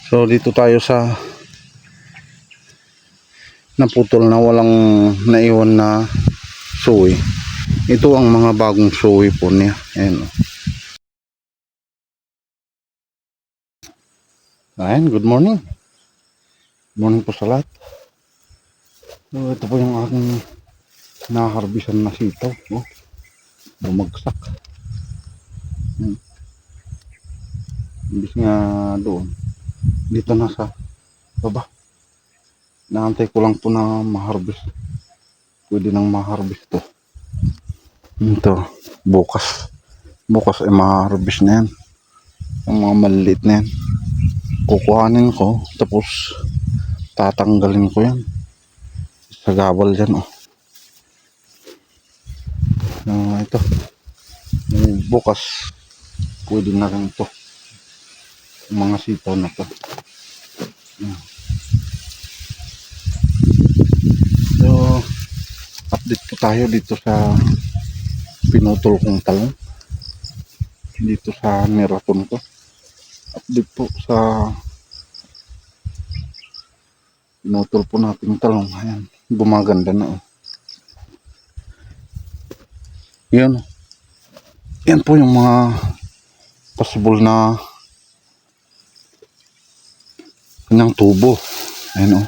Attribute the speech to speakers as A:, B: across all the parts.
A: So dito tayo sa naputol na walang naiwan na suwi. Ito ang mga bagong suwi po niya. Ayan. Ayan, good morning. Good morning po sa lahat. So, ito po yung aking naharbisan na sitaw. Oh, bumagsak. Imbis nga doon. Dito na sa baba. Naantay ko lang po na maharbis. Pwede nang maharbis to. Ito, bukas. Bukas ay maharbis na yan. Ang mga maliliit na yan. Kukuhanin ko. Tapos tatanggalin ko yan. Sa gabal dyan, oh. Ito. Bukas. Pwede na rin ito. Mga sitaw na to. So, update po tayo dito sa pinutol kong talong. Dito sa marathon ko. Update po sa pinutol po natin talong. Ayan. Gumaganda na, oh. Yan. Yan po yung mga possible na kanyang tubo. Ayan, oh.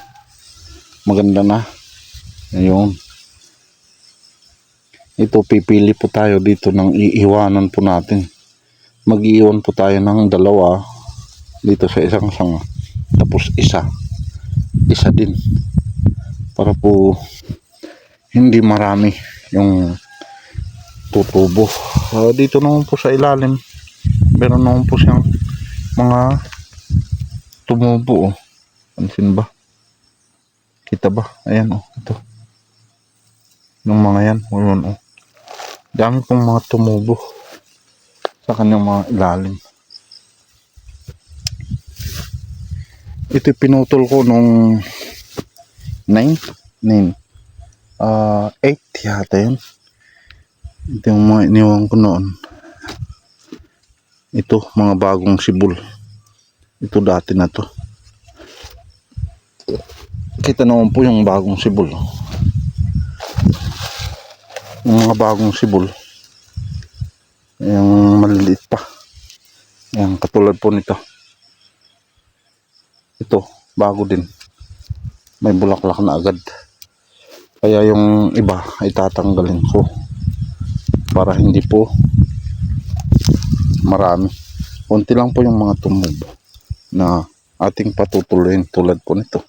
A: Maganda na. Ayun. Ito, pipili po tayo dito ng iiwanan po natin. Mag-iiwan po tayo ng dalawa dito sa isang sanga. Tapos isa din. Para po hindi marami yung tutubo. Dito naman po sa ilalim. Meron naman po siyang mga tumubo, oh. Pansin ba? Kita ba? Ayan, oh. Ito. Yung mga yan. O yun, oh. Dami pong mga tumubo sa kanyang mga ilalim. Ito pinutol ko nung 8 yata yun. Ito yung mga iniwan ko noon. Ito, mga bagong sibol. Ito dati na to. Kita naman po yung bagong sibol. Yung mga bagong sibol. Yung maliliit pa. Yung katulad po nito. Ito, bago din. May bulaklak na agad. Kaya yung iba ay tatanggalin ko. Para hindi po marami. Kunti lang po yung mga tumubo na ating patutuloyin tulad po nito.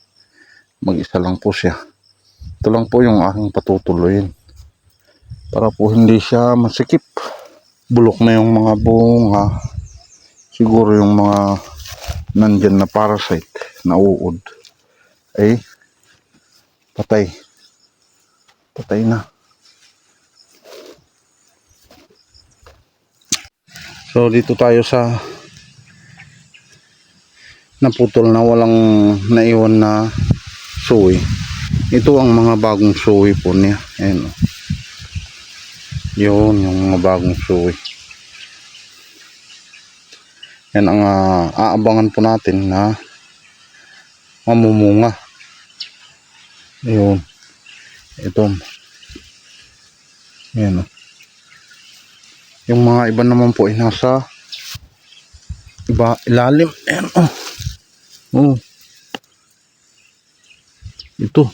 A: Mag-isa lang po siya. Ito lang po yung aking patutuloyin. Para po hindi siya masikip. Bulok na yung mga bunga. Siguro yung mga nandyan na parasite na uod ay patay na. So dito tayo sa naputol na walang naiwan na suwi. Ito ang mga bagong suwi po niya. Ayan, oh. Yun yung mga bagong suwi. Yan ang aabangan po natin na mamumunga. Ayun. Ito. Ayan, oh. Yung mga iba naman po ay nasa ilalim. Ayan, oh. Oh. Ito.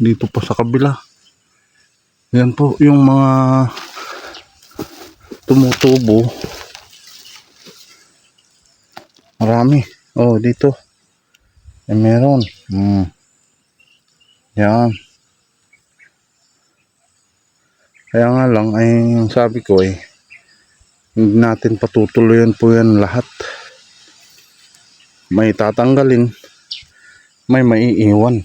A: Dito pa sa kabila. Ayan po yung mga tumutubo. Marami. Oh, dito. Ay meron. Yan. Kaya nga lang ay sabi ko ay hindi natin patutuloyan po yan lahat. May tatanggalin, may maiiwan.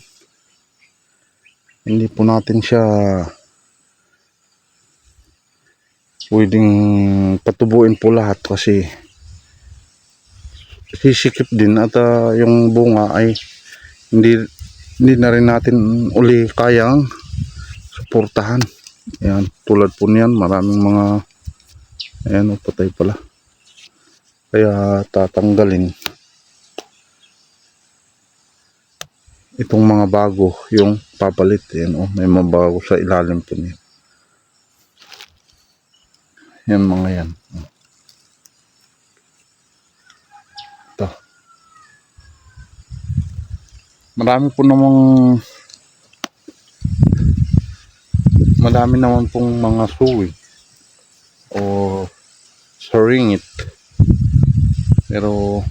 A: Hindi po natin siya pwedeng patubuin po lahat kasi sisikip din at yung bunga ay hindi na rin natin uli kayang suportahan. Ayan, tulad po niyan, maraming mga ayan, patay pala. Kaya tatanggalin. Itong mga bago yung papalit. Yan, oh, may mga bago sa ilalim po niya. Yan mga yan. Ito. Marami naman pong mga suwi o saringit. Pero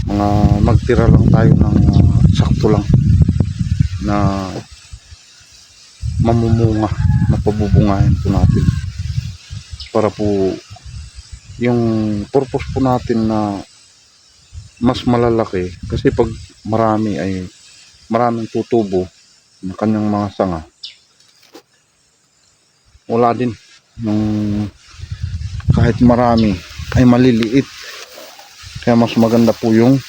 A: mga magtira lang tayo ng sakto lang na mamumunga na pabubungahin po natin para po yung purpose po natin na mas malalaki, kasi pag marami ay maraming tutubo ng kanyang mga sanga, wala din nung kahit marami ay maliliit. Kaya mas maganda po yung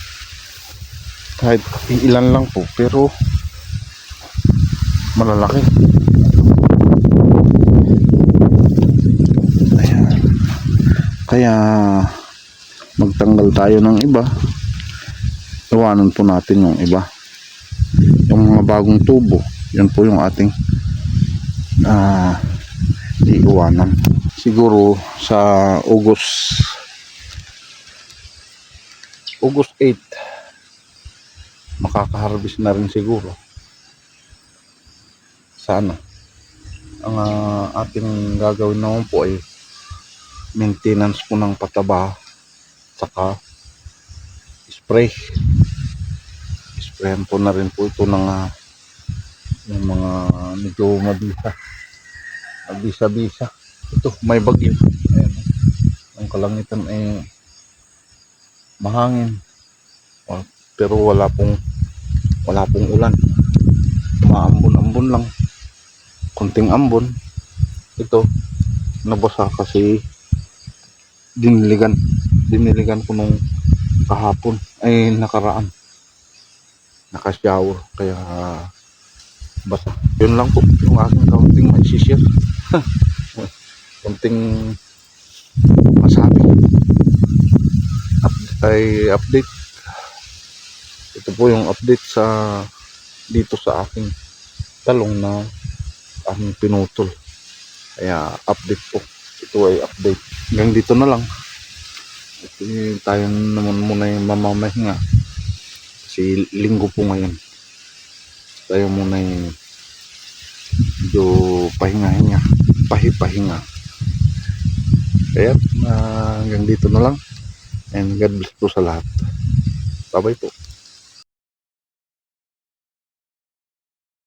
A: kahit ilan lang po pero malalaki. Ayan. Kaya magtanggal tayo ng iba, iwanan po natin yung iba, yung mga bagong tubo. Yun po yung ating iiwanan. Siguro sa August 8 makaka-harvest na rin siguro. Sana. Ang ating gagawin naman po ay maintenance po ng pataba, saka sprayan po na rin po ito ng yung mga medyo mabisa. Ito may bagyo. Ayan. Ang kalangitan ay mahangin, pero wala pong ulan. Maambon-ambon lang, konting ambon. Ito nabasa kasi diniligan ko nung kahapon ay nakaraan, nakashower, kaya basa. Yun lang po yung aking kaunting maisishare. Konting masabi update. Ito po yung update dito sa aking talong na aming pinutol. Kaya update po. Ito ay update. Hanggang dito na lang. Tayo naman muna yung mamamahinga. Kasi linggo po ngayon. Tayo muna yung medyo pahinga. Kaya hanggang dito na lang. And God bless po sa lahat. Bye-bye po.